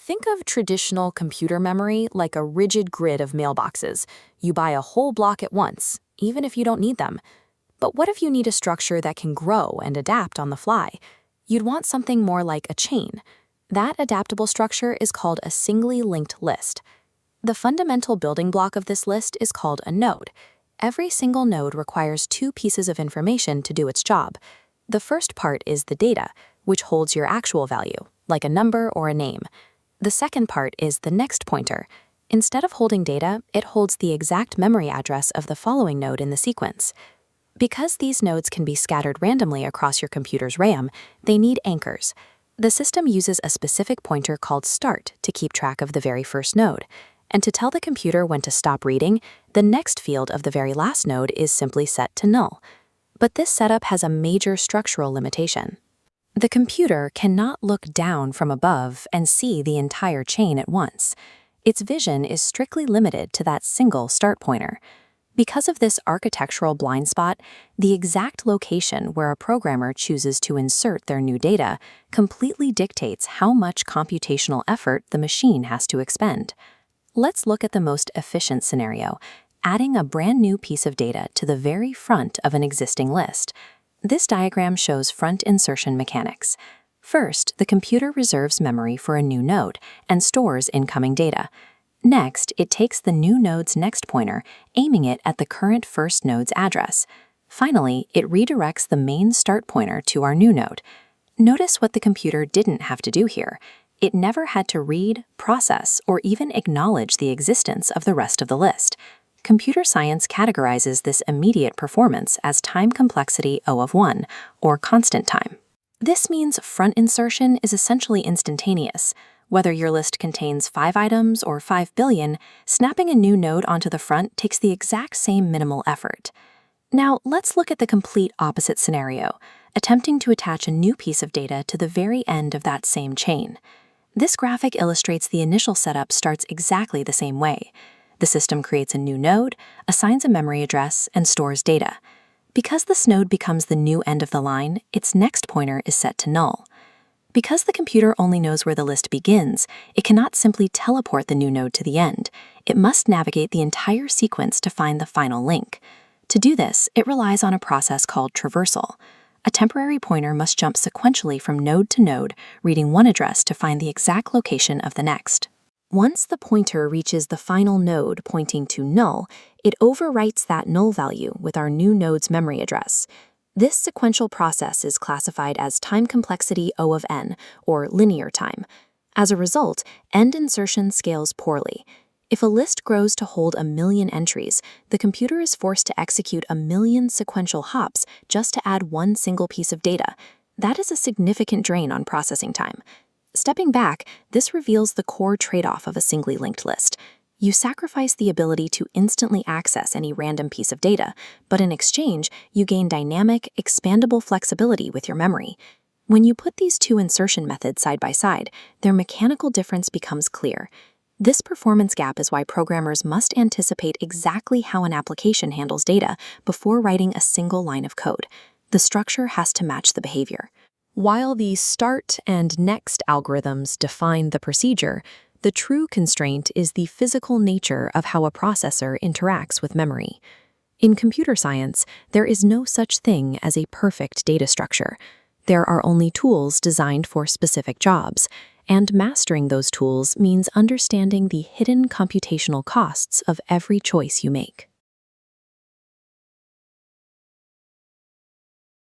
Think of traditional computer memory like a rigid grid of mailboxes. You buy a whole block at once, even if you don't need them. But what if you need a structure that can grow and adapt on the fly? You'd want something more like a chain. That adaptable structure is called a singly linked list. The fundamental building block of this list is called a node. Every single node requires two pieces of information to do its job. The first part is the data, which holds your actual value, like a number or a name. The second part is the next pointer. Instead of holding data, it holds the exact memory address of the following node in the sequence. Because these nodes can be scattered randomly across your computer's RAM, they need anchors. The system uses a specific pointer called start to keep track of the very first node. And to tell the computer when to stop reading, the next field of the very last node is simply set to null. But this setup has a major structural limitation. The computer cannot look down from above and see the entire chain at once. Its vision is strictly limited to that single start pointer. Because of this architectural blind spot, the exact location where a programmer chooses to insert their new data completely dictates how much computational effort the machine has to expend. Let's look at the most efficient scenario, adding a brand new piece of data to the very front of an existing list. This diagram shows front insertion mechanics. First, the computer reserves memory for a new node and stores incoming data. Next, it takes the new node's next pointer, aiming it at the current first node's address. Finally, it redirects the main start pointer to our new node. Notice what the computer didn't have to do here. It never had to read, process, or even acknowledge the existence of the rest of the list. Computer science categorizes this immediate performance as time complexity O of 1, or constant time. This means front insertion is essentially instantaneous. Whether your list contains 5 items or 5 billion, snapping a new node onto the front takes the exact same minimal effort. Now, let's look at the complete opposite scenario, attempting to attach a new piece of data to the very end of that same chain. This graphic illustrates the initial setup starts exactly the same way. The system creates a new node, assigns a memory address, and stores data. Because this node becomes the new end of the line, its next pointer is set to null. Because the computer only knows where the list begins, it cannot simply teleport the new node to the end. It must navigate the entire sequence to find the final link. To do this, it relies on a process called traversal. A temporary pointer must jump sequentially from node to node, reading one address to find the exact location of the next. Once the pointer reaches the final node pointing to null, it overwrites that null value with our new node's memory address. This sequential process is classified as time complexity O of n, or linear time. As a result, end insertion scales poorly. If a list grows to hold 1 million entries, the computer is forced to execute 1 million sequential hops just to add one single piece of data. That is a significant drain on processing time. Stepping back, this reveals the core trade-off of a singly linked list. You sacrifice the ability to instantly access any random piece of data, but in exchange, you gain dynamic, expandable flexibility with your memory. When you put these two insertion methods side by side, their mechanical difference becomes clear. This performance gap is why programmers must anticipate exactly how an application handles data before writing a single line of code. The structure has to match the behavior. While the start and next algorithms define the procedure, the true constraint is the physical nature of how a processor interacts with memory. In computer science, there is no such thing as a perfect data structure. There are only tools designed for specific jobs, and mastering those tools means understanding the hidden computational costs of every choice you make.